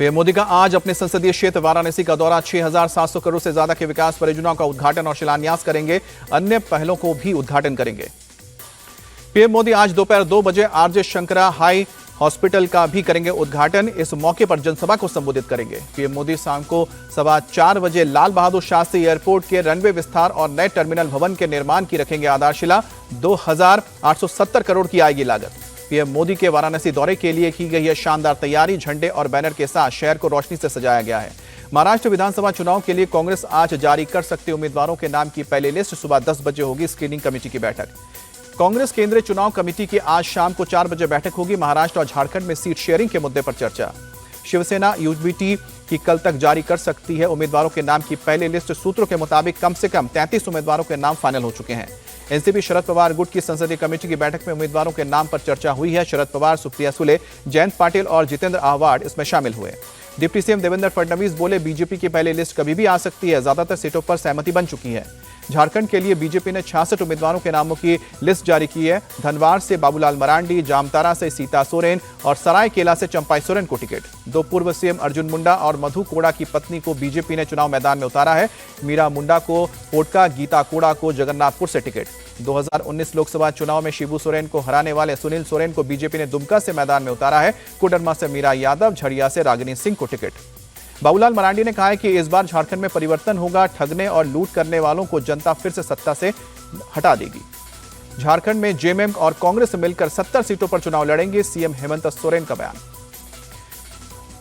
PM Modi का आज अपने संसदीय क्षेत्र वाराणसी का दौरा। 6,700 करोड़ से ज्यादा के विकास परियोजनाओं का उद्घाटन और शिलान्यास करेंगे। अन्य पहलों को भी उद्घाटन करेंगे। पीएम मोदी आज दोपहर 2 बजे आरजे शंकरा हाई हॉस्पिटल का भी करेंगे उद्घाटन। इस मौके पर जनसभा को संबोधित करेंगे। पीएम मोदी शाम को 4:15 बजे लाल बहादुर शास्त्री एयरपोर्ट के रनवे विस्तार और नए टर्मिनल भवन के निर्माण की रखेंगे आधारशिला। 2,870 करोड़ की आएगी लागत। पीएम मोदी के वाराणसी दौरे के लिए की गई है शानदार तैयारी। झंडे और बैनर के साथ शहर को रोशनी से सजाया गया है। महाराष्ट्र विधानसभा चुनाव के लिए कांग्रेस आज जारी कर सकते उम्मीदवारों के नाम की पहली लिस्ट। सुबह 10 बजे होगी स्क्रीनिंग कमेटी की बैठक। कांग्रेस केंद्रीय चुनाव कमेटी की आज शाम को 4 बजे बैठक होगी। महाराष्ट्र और झारखंड में सीट शेयरिंग के मुद्दे पर चर्चा। शिवसेना यूबीटी की कल तक जारी कर सकती है उम्मीदवारों के नाम की पहली लिस्ट। सूत्रों के मुताबिक कम से कम 33 उम्मीदवारों के नाम फाइनल हो चुके हैं। एनसीपी शरद पवार गुट की संसदीय कमेटी की बैठक में उम्मीदवारों के नाम पर चर्चा हुई है। शरद पवार, सुप्रिया सुले, जयंत पाटिल और जितेंद्र आहवाड इसमें शामिल हुए। डिप्टी सीएम देवेंद्र फडणवीस बोले, बीजेपी की पहली लिस्ट कभी भी आ सकती है। ज्यादातर सीटों पर सहमति बन चुकी है। झारखंड के लिए बीजेपी ने 66 उम्मीदवारों के नामों की लिस्ट जारी की है। धनवार से बाबूलाल मरांडी, जामतारा से सीता सोरेन और सरायकेला से चंपाई सोरेन को टिकट। 2 पूर्व सीएम अर्जुन मुंडा और मधु कोड़ा की पत्नी को बीजेपी ने चुनाव मैदान में उतारा है। मीरा मुंडा को पोटका, गीता कोड़ा को जगन्नाथपुर से टिकट। 2019 लोकसभा चुनाव में शिबू सोरेन को हराने वाले सुनील सोरेन को बीजेपी ने दुमका से मैदान में उतारा है। कोडरमा से मीरा यादव, झड़िया से रागिनी सिंह को टिकट। बाबूलाल मरांडी ने कहा है कि इस बार झारखंड में परिवर्तन होगा। ठगने और लूट करने वालों को जनता फिर से सत्ता से हटा देगी। झारखंड में जेएमएम और कांग्रेस मिलकर 70 सीटों पर चुनाव लड़ेंगे। सीएम हेमंत सोरेन का बयान।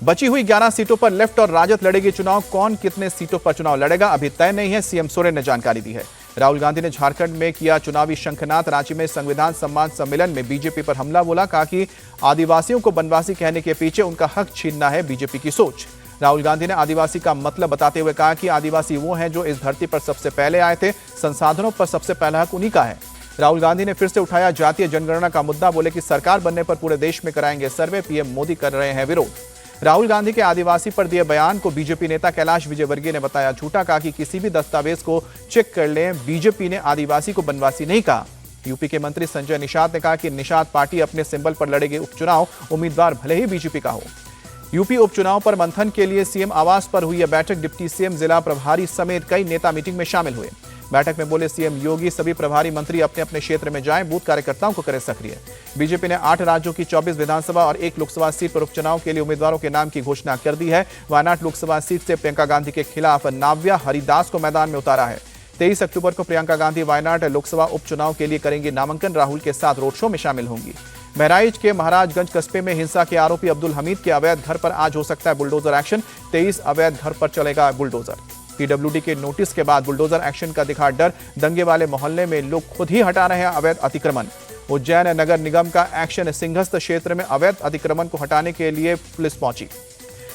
बची हुई 11 सीटों पर लेफ्ट और राजद लड़ेगी चुनाव। कौन कितने सीटों पर चुनाव लड़ेगा अभी तय नहीं है। सीएम सोरेन ने जानकारी दी है। राहुल गांधी ने झारखंड में किया चुनावी शंखनाद। रांची में संविधान सम्मान सम्मेलन में बीजेपी पर हमला बोला। कहा कि आदिवासियों को बनवासी कहने के पीछे उनका हक छीनना है बीजेपी की सोच। राहुल गांधी ने आदिवासी का मतलब बताते हुए कहा कि आदिवासी वो हैं जो इस धरती पर सबसे पहले आए थे। संसाधनों पर सबसे पहला हक उन्हीं का है। राहुल गांधी ने फिर से उठाया जातीय जनगणना का मुद्दा। बोले कि सरकार बनने पर पूरे देश में कराएंगे सर्वे। पीएम मोदी कर रहे हैं विरोध। राहुल गांधी के आदिवासी पर दिए बयान को बीजेपी नेता कैलाश विजयवर्गीय ने बताया झूठा। कहा कि किसी भी दस्तावेज को चेक कर लें, बीजेपी ने आदिवासी को बनवासी नहीं कहा। यूपी के मंत्री संजय निषाद ने कहा कि निषाद पार्टी अपने सिंबल पर लड़ेगी उपचुनाव, उम्मीदवार भले ही बीजेपी का हो। यूपी उपचुनाव पर मंथन के लिए सीएम आवास पर हुई है बैठक। डिप्टी सीएम, जिला प्रभारी समेत कई नेता मीटिंग में शामिल हुए। बैठक में बोले सीएम योगी, सभी प्रभारी मंत्री अपने अपने क्षेत्र में जाएं, बूथ कार्यकर्ताओं को करें सक्रिय। बीजेपी ने 8 राज्यों की 24 विधानसभा और 1 लोकसभा सीट पर उपचुनाव के लिए उम्मीदवारों के नाम की घोषणा कर दी है। वायनाड लोकसभा सीट से प्रियंका गांधी के खिलाफ नाव्या हरिदास को मैदान में उतारा है। 23 अक्टूबर को प्रियंका गांधी वायनाड लोकसभा उपचुनाव के लिए करेंगी नामांकन। राहुल के साथ रोड शो में शामिल होंगी। बहराइच के महाराजगंज कस्बे में हिंसा के आरोपी अब्दुल हमीद के अवैध घर पर आज हो सकता है बुलडोजर एक्शन। 23 अवैध घर पर चलेगा बुलडोजर। पीडब्ल्यूडी के नोटिस के बाद बुलडोजर एक्शन का दिखा डर। दंगे वाले मोहल्ले में लोग खुद ही हटा रहे हैं अवैध अतिक्रमण। उज्जैन नगर निगम का एक्शन। सिंहस्थ क्षेत्र में अवैध अतिक्रमण को हटाने के लिए पुलिस पहुंची।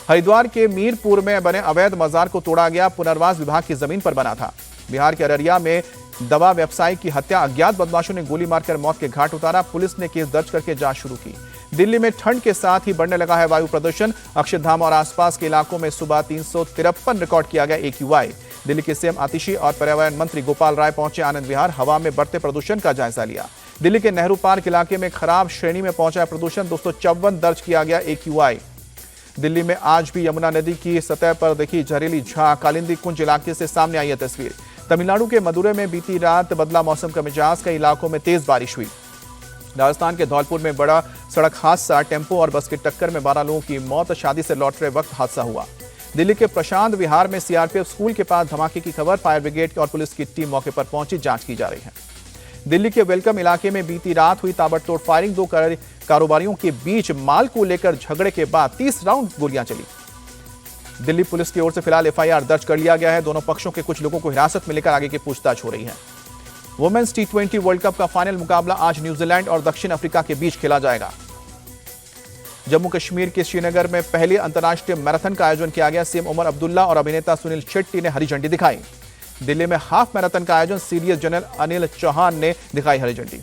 हरिद्वार के मीरपुर में बने अवैध मजार को तोड़ा गया। पुनर्वास विभाग की जमीन पर बना था। बिहार के अररिया में दवा व्यवसायी की हत्या। अज्ञात बदमाशों ने गोली मारकर मौत के घाट उतारा। पुलिस ने केस दर्ज करके जांच शुरू की। दिल्ली में ठंड के साथ ही बढ़ने लगा है वायु प्रदूषण। अक्षरधाम और आसपास के इलाकों में सुबह 353 रिकॉर्ड किया गया AQI। दिल्ली के सीएम आतिशी और पर्यावरण मंत्री गोपाल राय पहुंचे आनंद विहार। हवा में बढ़ते प्रदूषण का जायजा लिया। दिल्ली के नेहरू पार्क इलाके में खराब श्रेणी में पहुंचा प्रदूषण। 254 दर्ज किया गया AQI। दिल्ली में आज भी यमुना नदी की सतह पर देखी जहरीली झाग। कालिंदी कुंज इलाके से सामने आई है तस्वीर। तमिलनाडु के मदुरै में बीती रात बदला मौसम का मिजाज। कई इलाकों में तेज बारिश हुई। राजस्थान के धौलपुर में बड़ा सड़क हादसा। टेम्पो और बस की टक्कर में 12 लोगों की मौत। शादी से लौट रहे वक्त हादसा हुआ। दिल्ली के प्रशांत विहार में सीआरपीएफ स्कूल के पास धमाके की खबर। फायर ब्रिगेड और पुलिस की टीम मौके पर पहुंची, जांच की जा रही है। दिल्ली के वेलकम इलाके में बीती रात हुई ताबड़तोड़ फायरिंग। 2 कारोबारियों के बीच माल को लेकर झगड़े के बाद 30 राउंड गोलियां चली। दिल्ली पुलिस की ओर से फिलहाल एफआईआर दर्ज कर लिया गया है। दोनों पक्षों के कुछ लोगों को हिरासत में लेकर आगे की पूछताछ हो रही है। वुमेन्स T20 वर्ल्ड कप का फाइनल मुकाबला आज न्यूजीलैंड और दक्षिण अफ्रीका के बीच खेला जाएगा। जम्मू कश्मीर के श्रीनगर में पहले अंतर्राष्ट्रीय मैराथन का आयोजन किया गया। सीएम उमर अब्दुल्ला और अभिनेता सुनील शेट्टी ने हरी झंडी दिखाई। दिल्ली में हाफ मैराथन का आयोजन। सीडीएस जनरल अनिल चौहान ने दिखाई हरी झंडी।